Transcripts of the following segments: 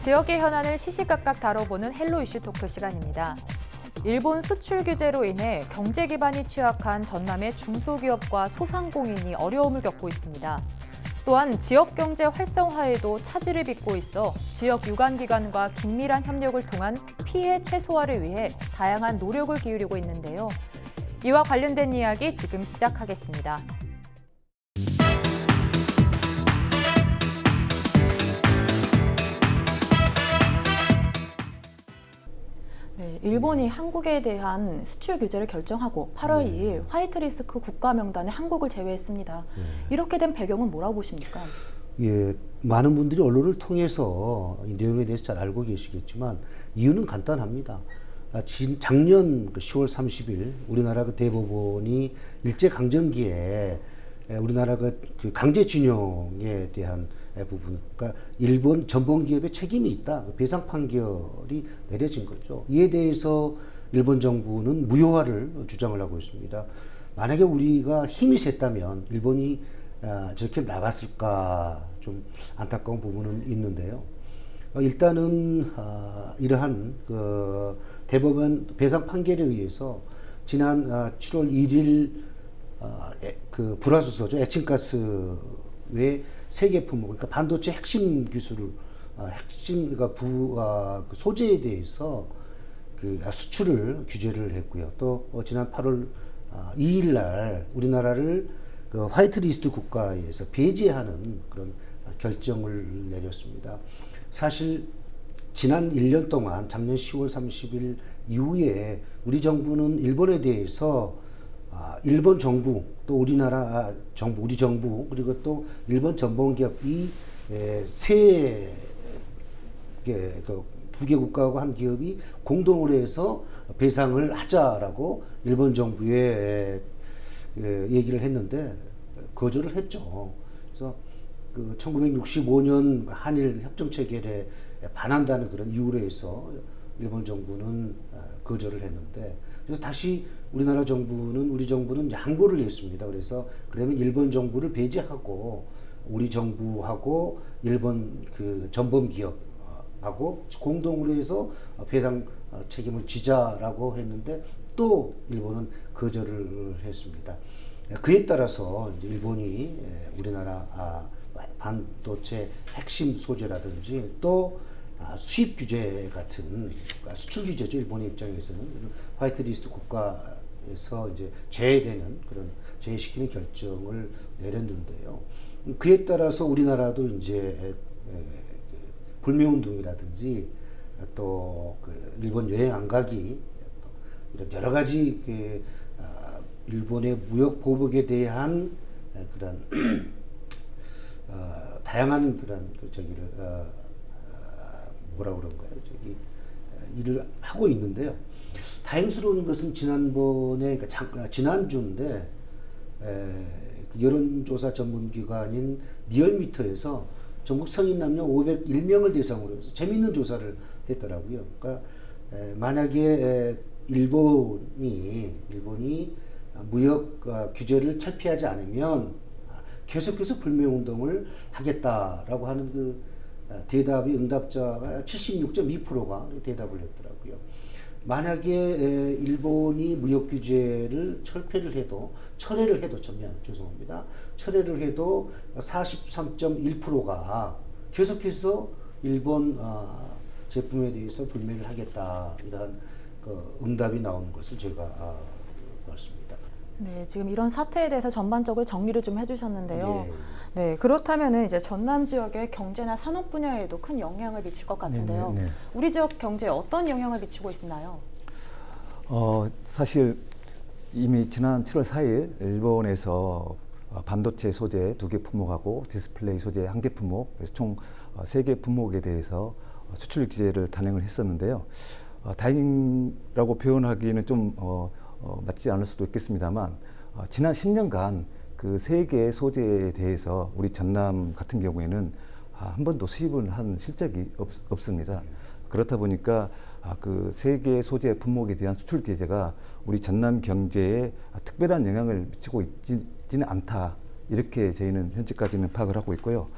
지역의 현안을 시시각각 다뤄보는 헬로 이슈 토크 시간입니다. 일본 수출 규제로 인해 경제 기반이 취약한 전남의 중소기업과 소상공인이 어려움을 겪고 있습니다. 또한 지역 경제 활성화에도 차질을 빚고 있어 지역 유관기관과 긴밀한 협력을 통한 피해 최소화를 위해 다양한 노력을 기울이고 있는데요. 이와 관련된 이야기 지금 시작하겠습니다. 네, 일본이 한국에 대한 수출 규제를 결정하고 8월 2일 화이트리스트 국가 명단에 한국을 제외했습니다. 이렇게 된 배경은 뭐라고 보십니까? 예, 많은 분들이 언론을 통해서 이 내용에 대해서 잘 알고 계시겠지만 이유는 간단합니다. 작년 10월 30일 우리나라 대법원이 일제강점기에 우리나라 그 강제징용에 대한 부분, 그러니까 일본 전범기업의 책임이 있다, 배상 판결이 내려진 거죠. 이에 대해서 일본 정부는 무효화를 주장을 하고 있습니다. 만약에 우리가 힘이 셌다면 일본이 저렇게 나갔을까 좀 안타까운 부분은 있는데요. 일단은 이러한 그 대법원 배상 판결에 의해서 지난 7월 1일 그 불화수소죠, 에칭가스 외 세계 품목, 그러니까 반도체 핵심 기술을 그러니까 그 소재에 대해서 그 수출을 규제를 했고요. 또 지난 8월 2일 날 우리나라를 그 화이트리스트 국가에서 배제하는 그런 결정을 내렸습니다. 사실 지난 1년 동안 작년 10월 30일 이후에 우리 정부는 일본에 대해서 일본 정부, 또 우리나라 정부, 우리 정부, 그리고 또 일본 전범기업이 세 개, 두 개 국가와 한 기업이 공동으로 해서 배상을 하자라고 일본 정부에 얘기를 했는데 거절을 했죠. 그래서 그 1965년 한일 협정 체결에 반한다는 그런 이유로 해서 일본 정부는 거절을 했는데, 그래서 다시 우리나라 정부는, 우리 정부는 양보를 했습니다. 그래서 그러면 일본 정부를 배제하고 우리 정부하고 일본 그 전범 기업하고 공동으로 해서 배상 책임을 지자라고 했는데 또 일본은 거절을 했습니다. 그에 따라서 이제 일본이 우리나라 반도체 핵심 소재라든지 또 수입 규제 같은, 그러니까 수출 규제죠. 일본의 입장에서는 화이트리스트 국가에서 이제 제외되는 그런 제외시키는 결정을 내렸는데요. 그에 따라서 우리나라도 이제 불매운동이라든지 또 그 일본 여행 안 가기, 이런 여러 가지 그 일본의 무역 보복에 대한 그런 다양한 그런 뭐라 그런가요? 일을 하고 있는데요. 다행스러운 것은 지난번에, 지난주인데, 그 여론조사 전문기관인 리얼미터에서 전국 성인 남녀 501명을 대상으로 해서 재미있는 조사를 했더라고요. 그러니까 만약에 일본이 무역 규제를 철폐하지 않으면 계속해서 불매운동을 하겠다라고 하는 그 대답이, 응답자가 76.2%가 대답을 했더라고요. 만약에 일본이 무역 규제를 철회를 해도 43.1%가 계속해서 일본 제품에 대해서 불매를 하겠다, 이런 그 응답이 나오는 것을 제가 봤습니다. 네, 지금 이런 사태에 대해서 전반적으로 정리를 좀 해주셨는데요. 예. 네, 그렇다면 이제 전남 지역의 경제나 산업 분야에도 큰 영향을 미칠 것 같은데요. 네네네. 우리 지역 경제에 어떤 영향을 미치고 있나요? 사실 이미 지난 7월 4일 일본에서 반도체 소재 2개 품목하고 디스플레이 소재 1개 품목, 그래서 총 3개 품목에 대해서 수출 규제를 단행을 했었는데요. 다행이라고 표현하기는 좀 맞지 않을 수도 있겠습니다만, 지난 10년간 그 3개의 소재에 대해서 우리 전남 같은 경우에는 한 번도 수입을 한 실적이 없습니다. 그렇다 보니까 그 3개의 소재 품목에 대한 수출 규제가 우리 전남 경제에 특별한 영향을 미치고 있지는 않다, 이렇게 저희는 현재까지는 파악을 하고 있고요.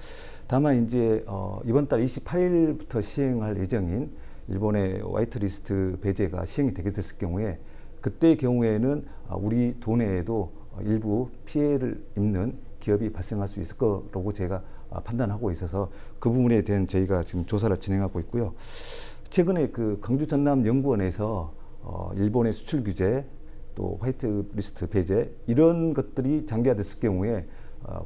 다만 이제 이번 달 28일부터 시행할 예정인 일본의 화이트리스트 배제가 시행이 되게 됐을 경우에 그때의 경우에는 우리 도내에도 일부 피해를 입는 기업이 발생할 수 있을 거라고 제가 판단하고 있어서 그 부분에 대한 저희가 지금 조사를 진행하고 있고요. 최근에 그 광주 전남 연구원에서 일본의 수출 규제 또 화이트리스트 배제 이런 것들이 장기화됐을 경우에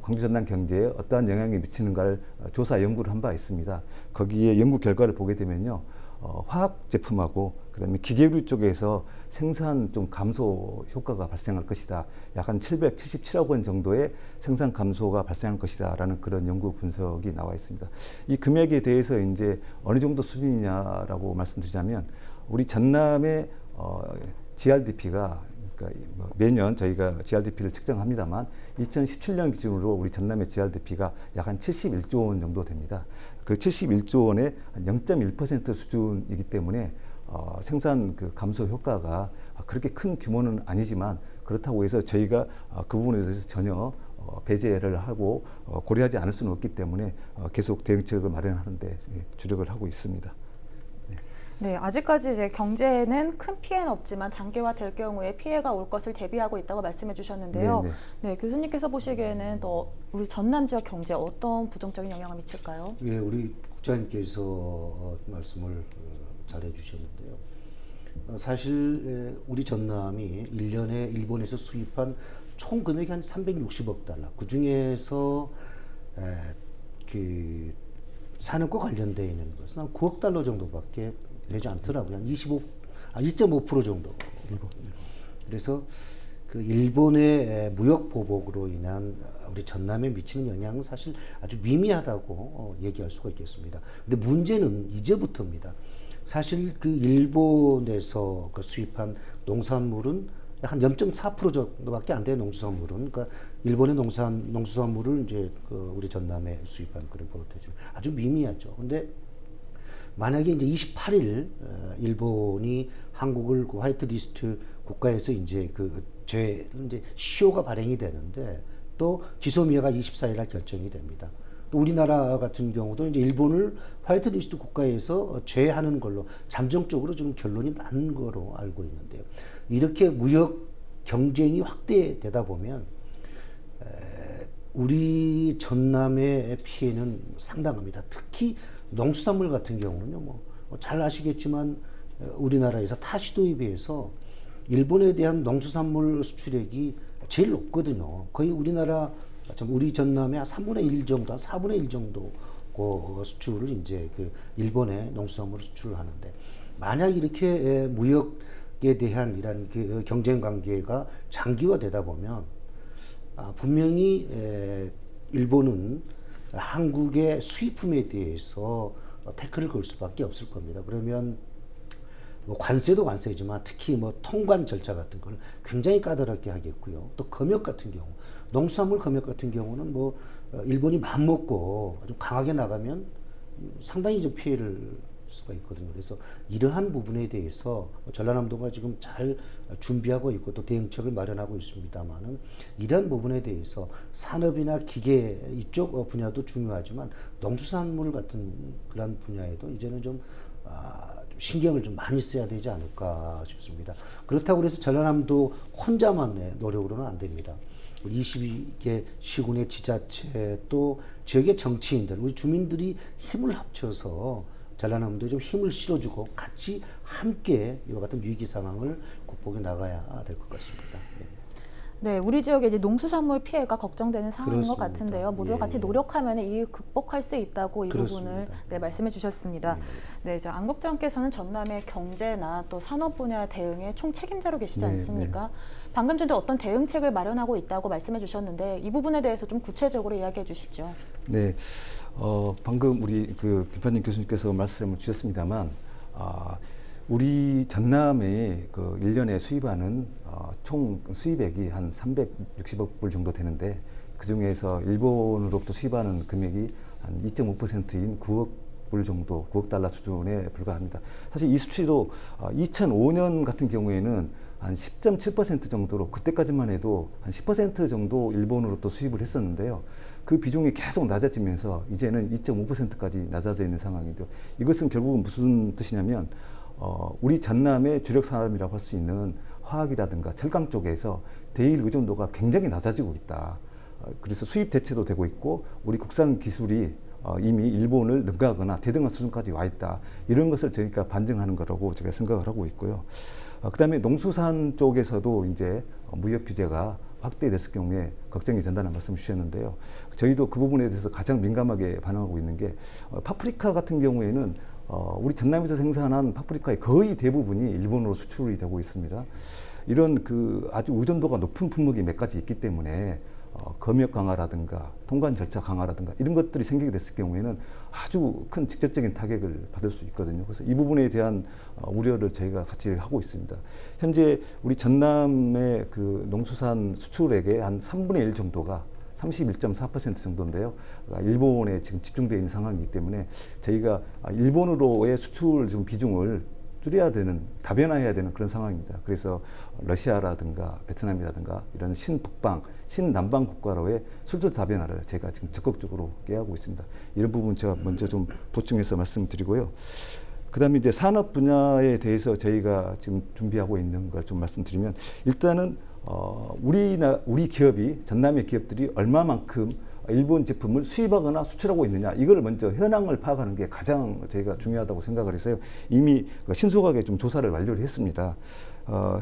광주 전남 경제에 어떠한 영향이 미치는가를 조사 연구를 한 바 있습니다. 거기에 연구 결과를 보게 되면요. 화학 제품하고 그다음에 기계류 쪽에서 생산 좀 감소 효과가 발생할 것이다. 약 한 777억 원 정도의 생산 감소가 발생할 것이다라는 그런 연구 분석이 나와 있습니다. 이 금액에 대해서 이제 어느 정도 수준이냐라고 말씀드리자면 우리 전남의 GRDP가 그러니까 매년 저희가 GRDP를 측정합니다만 2017년 기준으로 우리 전남의 GRDP가 약 한 71조 원 정도 됩니다. 그 71조 원의 한 0.1% 수준이기 때문에 생산 그 감소 효과가 그렇게 큰 규모는 아니지만 그렇다고 해서 저희가 그 부분에 대해서 전혀 배제를 하고 고려하지 않을 수는 없기 때문에 계속 대응책을 마련하는 데 주력을 하고 있습니다. 네, 아직까지 이제 경제에는 큰 피해는 없지만 장기화될 경우에 피해가 올 것을 대비하고 있다고 말씀해 주셨는데요. 네, 교수님께서 보시기에는 또 우리 전남 지역 경제에 어떤 부정적인 영향을 미칠까요? 예, 우리 국장님께서 말씀을 잘해 주셨는데요. 사실 우리 전남이 1년에 일본에서 수입한 총 금액이 한 360억 달러. 그 중에서 그 산업과 관련되어 있는 것은 한 9억 달러 정도밖에 되지 않더라고요. 한 2.5% 정도. 그래서 그 일본의 무역 보복으로 인한 우리 전남에 미치는 영향은 사실 아주 미미하다고 얘기할 수가 있겠습니다. 근데 문제는 이제부터입니다. 사실 그 일본에서 그 수입한 농산물은 한 0.4% 정도밖에 안 되는 농수산물은, 그러니까 일본의 농수산물을 이제 그 우리 전남에 수입한 그런 포인트죠. 아주 미미하죠. 근데 만약에 이제 28일 일본이 한국을 그 화이트리스트 국가에서 이제 그 이제 시효가 발행이 되는데 또 지소미아가 24일 날 결정이 됩니다. 또 우리나라 같은 경우도 이제 일본을 화이트리스트 국가에서 제외하는 걸로 잠정적으로 지금 결론이 난 거로 알고 있는데요. 이렇게 무역 경쟁이 확대되다 보면 우리 전남의 피해는 상당합니다. 특히 농수산물 같은 경우는요, 뭐 잘 아시겠지만 우리나라에서 타시도에 비해서 일본에 대한 농수산물 수출액이 제일 높거든요. 거의 우리 전남의 한 3분의 1 정도, 한 4분의 1 정도 그 수출을 이제 그 일본에 농수산물을 수출을 하는데, 만약 이렇게 무역에 대한 이런 그 경쟁 관계가 장기화되다 보면 분명히 일본은 한국의 수입품에 대해서 태클을 걸 수밖에 없을 겁니다. 그러면 뭐 관세도 관세지만 특히 뭐 통관 절차 같은 걸 굉장히 까다롭게 하겠고요. 또 검역 같은 경우, 농수산물 검역 같은 경우는 뭐 일본이 맘먹고 좀 강하게 나가면 상당히 좀 피해를 수가 있거든요. 그래서 이러한 부분에 대해서 전라남도가 지금 잘 준비하고 있고 또 대응책을 마련하고 있습니다만은, 이러한 부분에 대해서 산업이나 기계 이쪽 분야도 중요하지만 농수산물 같은 그런 분야에도 이제는 좀 신경을 좀 많이 써야 되지 않을까 싶습니다. 그렇다고 해서 전라남도 혼자만의 노력으로는 안 됩니다. 22개 시군의 지자체 또 지역의 정치인들, 우리 주민들이 힘을 합쳐서 전라남도에 좀 힘을 실어주고 같이 함께 이와 같은 위기 상황을 극복해 나가야 될 것 같습니다. 네, 우리 지역에 이제 농수산물 피해가 걱정되는 상황인 그렇습니다. 것 같은데요. 모두가 예. 같이 노력하면 이 극복할 수 있다고 이 그렇습니다. 부분을 말씀해 주셨습니다. 네, 이제 안 국장께서는 전남의 경제나 또 산업 분야 대응의 총 책임자로 계시지 않습니까? 방금 전에 어떤 대응책을 마련하고 있다고 말씀해 주셨는데 이 부분에 대해서 좀 구체적으로 이야기해 주시죠. 네, 방금 우리 그 김판진 교수님께서 말씀을 주셨습니다만, 우리 전남의 그 1년에 수입하는 총 수입액이 한 360억 불 정도 되는데, 그 중에서 일본으로부터 수입하는 금액이 한 2.5%인 9억 불 정도, 9억 달러 수준에 불과합니다. 사실 이 수치도 2005년 같은 경우에는 한 10.7% 정도로, 그때까지만 해도 한 10% 정도 일본으로부터 수입을 했었는데요. 그 비중이 계속 낮아지면서 이제는 2.5%까지 낮아져 있는 상황인데요. 이것은 결국은 무슨 뜻이냐면 우리 전남의 주력 산업이라고 할 수 있는 화학이라든가 철강 쪽에서 대일 의존도가 굉장히 낮아지고 있다. 그래서 수입 대체도 되고 있고 우리 국산 기술이 이미 일본을 능가하거나 대등한 수준까지 와 있다. 이런 것을 저희가 반증하는 거라고 제가 생각을 하고 있고요. 그다음에 농수산 쪽에서도 이제 무역 규제가 확대됐을 경우에 걱정이 된다는 말씀 주셨는데요. 저희도 그 부분에 대해서 가장 민감하게 반응하고 있는 게 파프리카 같은 경우에는 우리 전남에서 생산한 파프리카의 거의 대부분이 일본으로 수출이 되고 있습니다. 이런 그 아주 의존도가 높은 품목이 몇 가지 있기 때문에 검역 강화라든가 통관 절차 강화라든가 이런 것들이 생기게 됐을 경우에는 아주 큰 직접적인 타격을 받을 수 있거든요. 그래서 이 부분에 대한 우려를 저희가 같이 하고 있습니다. 현재 우리 전남의 그 농수산 수출액의 한 3분의 1 정도가 31.4% 정도인데요. 일본에 지금 집중되어 있는 상황이기 때문에 저희가 일본으로의 수출 좀 비중을 줄여야 되는, 다변화해야 되는 그런 상황입니다. 그래서 러시아라든가 베트남이라든가 이런 신북방, 신남방 국가로의 수출 다변화를 제가 지금 적극적으로 깨하고 있습니다. 이런 부분 제가 먼저 좀 보충해서 말씀드리고요. 그다음에 이제 산업 분야에 대해서 저희가 지금 준비하고 있는 걸 좀 말씀드리면 일단은 우리 기업이 전남의 기업들이 얼마만큼 일본 제품을 수입하거나 수출하고 있느냐 이걸 먼저 현황을 파악하는 게 가장 저희가 중요하다고 생각을 해서요. 이미 신속하게 좀 조사를 완료를 했습니다.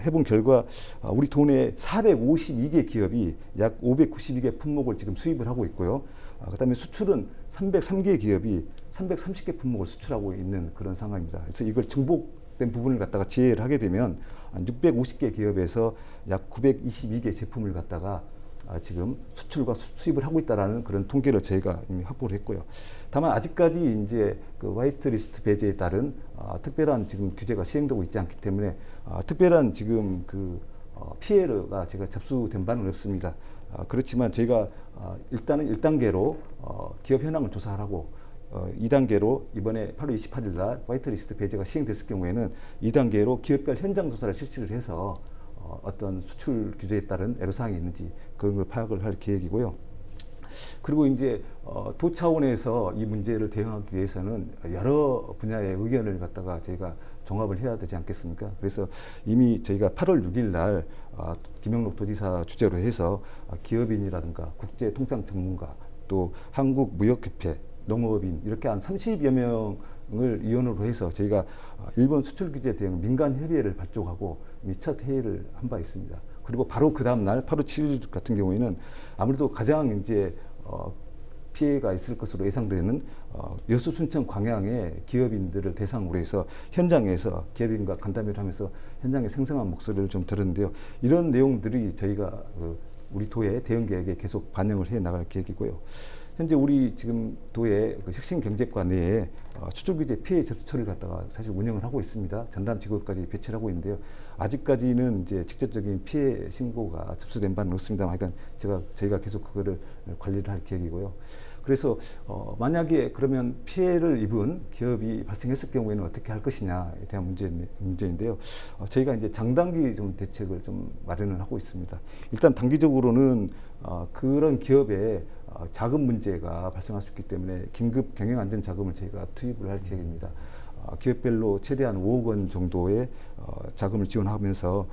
해본 결과 우리 도내 452개 기업이 약 592개 품목을 지금 수입을 하고 있고요. 그다음에 수출은 303개 기업이 330개 품목을 수출하고 있는 그런 상황입니다. 그래서 이걸 증복된 부분을 갖다가 제외를 하게 되면 650개 기업에서 약 922개 제품을 갖다가 지금 수출과 수입을 하고 있다라는 그런 통계를 저희가 이미 확보를 했고요. 다만 아직까지 이제 그 화이트리스트 배제에 따른 특별한 지금 규제가 시행되고 있지 않기 때문에 특별한 지금 그 피해가 제가 접수된 바는 없습니다. 그렇지만 저희가 일단은 1단계로 기업 현황을 조사를 하고 2단계로 이번에 8월 28일 날 화이트리스트 배제가 시행됐을 경우에는 2단계로 기업별 현장 조사를 실시를 해서 어떤 수출 규제에 따른 애로사항이 있는지 그런 걸 파악을 할 계획이고요. 그리고 이제 도 차원에서 이 문제를 대응하기 위해서는 여러 분야의 의견을 갖다가 저희가 종합을 해야 되지 않겠습니까? 그래서 이미 저희가 8월 6일 날 김영록 도지사 주재로 해서 기업인이라든가 국제통상 전문가 또 한국무역협회 농업인 이렇게 한 30여 명을 위원으로 해서 저희가 일본 수출 규제 대응 민간 협의회를 발족하고 이미 첫 회의를 한 바 있습니다. 그리고 바로 그 다음 날 8월 7일 같은 경우에는 아무래도 가장 이제 피해가 있을 것으로 예상되는 여수 순천 광양의 기업인들을 대상으로 해서 현장에서 기업인과 간담회를 하면서 현장의 생생한 목소리를 좀 들었는데요. 이런 내용들이 저희가 우리 도의 대응 계획에 계속 반영을 해 나갈 계획이고요. 현재 우리 지금 도의 그 혁신 경제과 내에 수출 규제 피해 접수처를 갖다가 사실 운영을 하고 있습니다. 전담 직원까지 배치를 하고 있는데요. 아직까지는 이제 직접적인 피해 신고가 접수된 바는 없습니다만, 그러니까 저희가 계속 그거를 관리를 할 계획이고요. 그래서 만약에 그러면 피해를 입은 기업이 발생했을 경우에는 어떻게 할 것이냐에 대한 문제인데요. 저희가 이제 장단기 좀 대책을 좀 마련을 하고 있습니다. 일단 단기적으로는 그런 기업에 자금 문제가 발생할 수 있기 때문에 긴급 경영 안전 자금을 저희가 투입을 할 계획입니다. 기업별로 최대한 5억 원 정도의 자금을 지원하면서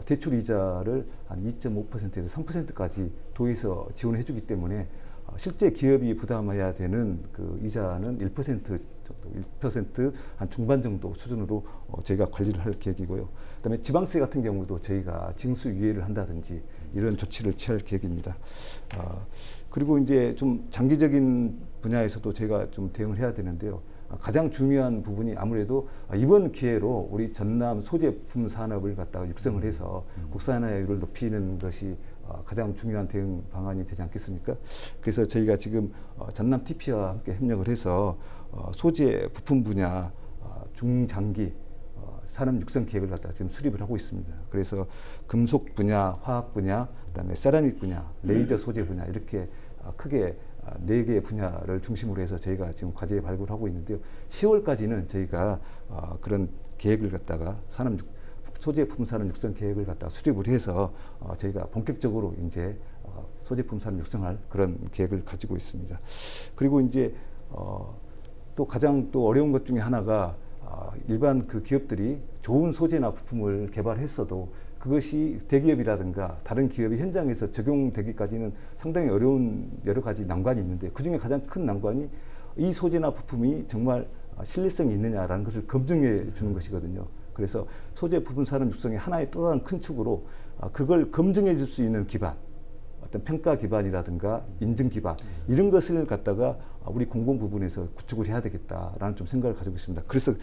대출 이자를 한 2.5%에서 3%까지 도에서 지원해 주기 때문에 실제 기업이 부담해야 되는 그 이자는 1% 정도, 1% 한 중반 정도 수준으로 저희가 관리를 할 계획이고요. 그다음에 지방세 같은 경우도 저희가 징수 유예를 한다든지 이런 조치를 취할 계획입니다. 그리고 이제 좀 장기적인 분야에서도 저희가 좀 대응을 해야 되는데요. 가장 중요한 부분이 아무래도 이번 기회로 우리 전남 소제품 산업을 갖다가 육성을 해서 국산화율을 높이는 것이 가장 중요한 대응 방안이 되지 않겠습니까? 그래서 저희가 지금 전남 TP와 함께 협력을 해서 소재 부품 분야 중장기 산업 육성 계획을 갖다가 지금 수립을 하고 있습니다. 그래서 금속 분야, 화학 분야, 그다음에 세라믹 분야, 레이저 소재 분야 이렇게 크게 4개의 분야를 중심으로 해서 저희가 지금 과제 발굴을 하고 있는데요. 10월까지는 저희가 그런 계획을 갖다가 소재 부품 산업 육성 계획을 갖다가 수립을 해서 저희가 본격적으로 이제 소제품 산업 육성할 그런 계획을 가지고 있습니다. 그리고 이제 또 가장 또 어려운 것 중에 하나가 일반 그 기업들이 좋은 소재나 부품을 개발했어도 그것이 대기업이라든가 다른 기업이 현장에서 적용되기까지는 상당히 어려운 여러 가지 난관이 있는데 그중에 가장 큰 난관이 이 소재나 부품이 정말 신뢰성이 있느냐라는 것을 검증해 주는 것이거든요. 그래서 소재 부품 산업 육성의 하나의 또 다른 큰 축으로 그걸 검증해 줄 수 있는 기반, 어떤 평가 기반이라든가 인증 기반 이런 것을 갖다가 우리 공공 부분에서 구축을 해야 되겠다라는 좀 생각을 가지고 있습니다. 그래서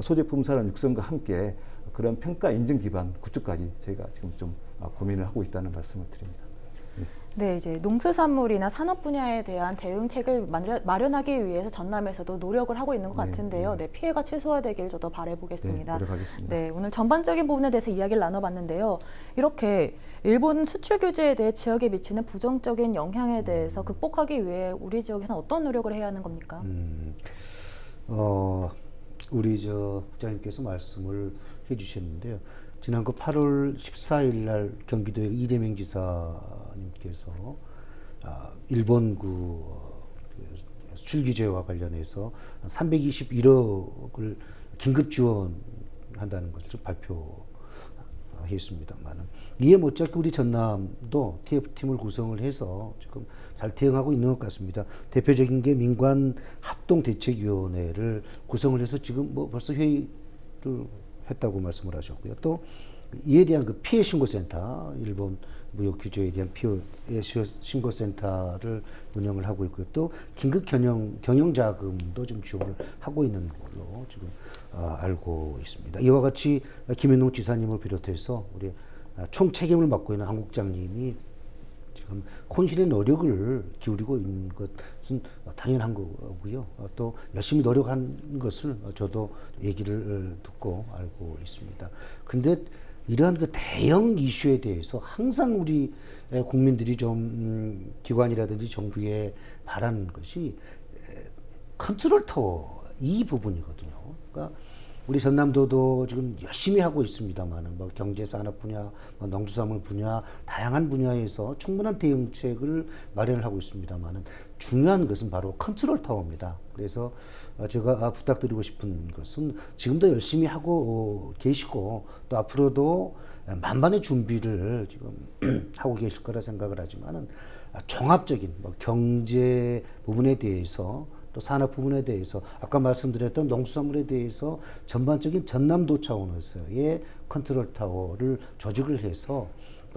소재 부품 산업 육성과 함께 그런 평가 인증 기반 구축까지 저희가 지금 좀 고민을 하고 있다는 말씀을 드립니다. 네, 이제 농수산물이나 산업 분야에 대한 대응책을 마련하기 위해서 전남에서도 노력을 하고 있는 것 같은데요. 네, 피해가 최소화되길 저도 바라보겠습니다. 네, 노력하겠습니다. 네, 오늘 전반적인 부분에 대해서 이야기를 나눠봤는데요. 이렇게 일본 수출 규제에 대해 지역에 미치는 부정적인 영향에 대해서 극복하기 위해 우리 지역에서는 어떤 노력을 해야 하는 겁니까? 우리 국장님께서 말씀을 해주셨는데요. 지난 그 8월 14일 날 경기도의 이재명 지사님께서 일본 수출 규제와 관련해서 321억을 긴급 지원한다는 것을 발표했습니다만 이에 못지않게 우리 전남도 TF팀을 구성을 해서 지금 잘 대응하고 있는 것 같습니다. 대표적인 게 민관 합동대책위원회를 구성을 해서 지금 벌써 회의를 했다고 말씀을 하셨고요. 또 이에 대한 그 피해 신고센터, 일본 무역 규제에 대한 피해 신고센터를 운영을 하고 있고요. 또 긴급 경영 자금도 좀 지원을 하고 있는 걸로 지금 알고 있습니다. 이와 같이 김현웅 지사님을 비롯해서 우리 총 책임을 맡고 있는 한 국장님이 지금 혼신의 노력을 기울이고 있는 것은 당연한 거고요. 또 열심히 노력한 것을 저도 얘기를 듣고 알고 있습니다. 그런데 이러한 그 대형 이슈에 대해서 항상 우리 국민들이 좀 기관이라든지 정부에 바라는 것이 컨트롤 타워 이 부분이거든요. 그러니까 우리 전남도도 지금 열심히 하고 있습니다만은 경제 산업 분야, 농수산물 분야 다양한 분야에서 충분한 대응책을 마련을 하고 있습니다만은 중요한 것은 바로 컨트롤 타워입니다. 그래서 제가 부탁드리고 싶은 것은 지금도 열심히 하고 계시고 또 앞으로도 만반의 준비를 지금 하고 계실 거라 생각을 하지만은 종합적인 경제 부분에 대해서 또 산업 부분에 대해서 아까 말씀드렸던 농수산물에 대해서 전반적인 전남도 차원에서의 컨트롤 타워를 조직을 해서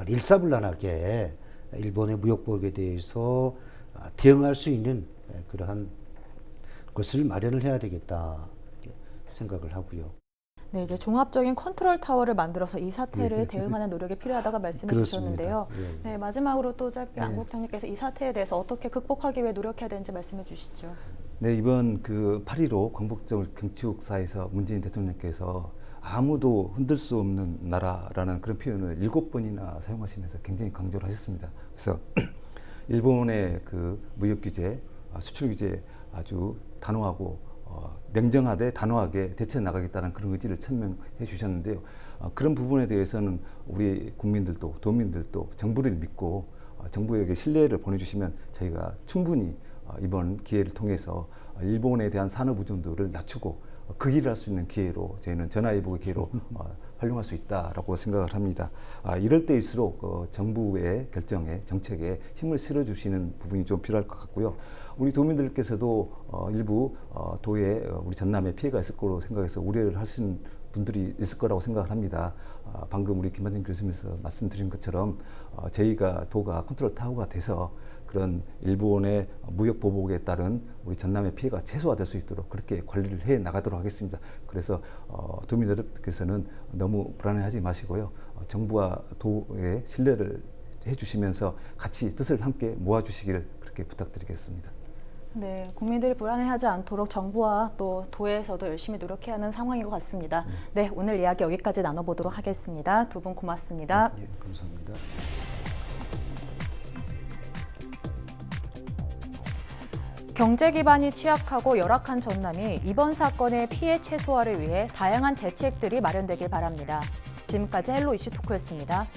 일사불란하게 일본의 무역법에 대해서 대응할 수 있는 그러한 것을 마련을 해야 되겠다 생각을 하고요. 네, 이제 종합적인 컨트롤 타워를 만들어서 이 사태를 대응하는 노력이 필요하다고 말씀해 주셨는데요. 네, 마지막으로 또 짧게 안 국장님께서 이 사태에 대해서 어떻게 극복하기 위해 노력해야 되는지 말씀해 주시죠. 네, 이번 그 8.15 광복절 경축사에서 문재인 대통령께서 아무도 흔들 수 없는 나라라는 그런 표현을 7번이나 사용하시면서 굉장히 강조를 하셨습니다. 그래서 일본의 그 무역 규제, 수출 규제 아주 단호하고 냉정하되 단호하게 대처해 나가겠다는 그런 의지를 천명해 주셨는데요. 그런 부분에 대해서는 우리 국민들도 도민들도 정부를 믿고 정부에게 신뢰를 보내주시면 저희가 충분히 이번 기회를 통해서 일본에 대한 산업 의존도를 낮추고 그 일을 할 수 있는 기회로 저희는 전화위복의 기회로 활용할 수 있다라고 생각을 합니다. 이럴 때일수록 정부의 결정에 정책에 힘을 실어주시는 부분이 좀 필요할 것 같고요. 우리 도민들께서도 일부 도에 우리 전남에 피해가 있을 거로 생각해서 우려를 하시는 분들이 있을 거라고 생각을 합니다. 방금 우리 김만진 교수님께서 말씀드린 것처럼 저희가 도가 컨트롤 타워가 돼서 그런 일본의 무역 보복에 따른 우리 전남의 피해가 최소화될 수 있도록 그렇게 관리를 해 나가도록 하겠습니다. 그래서 도민들께서는 너무 불안해하지 마시고요. 정부와 도의 신뢰를 해주시면서 같이 뜻을 함께 모아주시기를 그렇게 부탁드리겠습니다. 네, 국민들이 불안해하지 않도록 정부와 또 도에서도 열심히 노력해야 하는 상황인 것 같습니다. 네, 오늘 이야기 여기까지 나눠보도록 하겠습니다. 두 분 고맙습니다. 네, 감사합니다. 경제 기반이 취약하고 열악한 전남이 이번 사건의 피해 최소화를 위해 다양한 대책들이 마련되길 바랍니다. 지금까지 헬로 이슈 토크였습니다.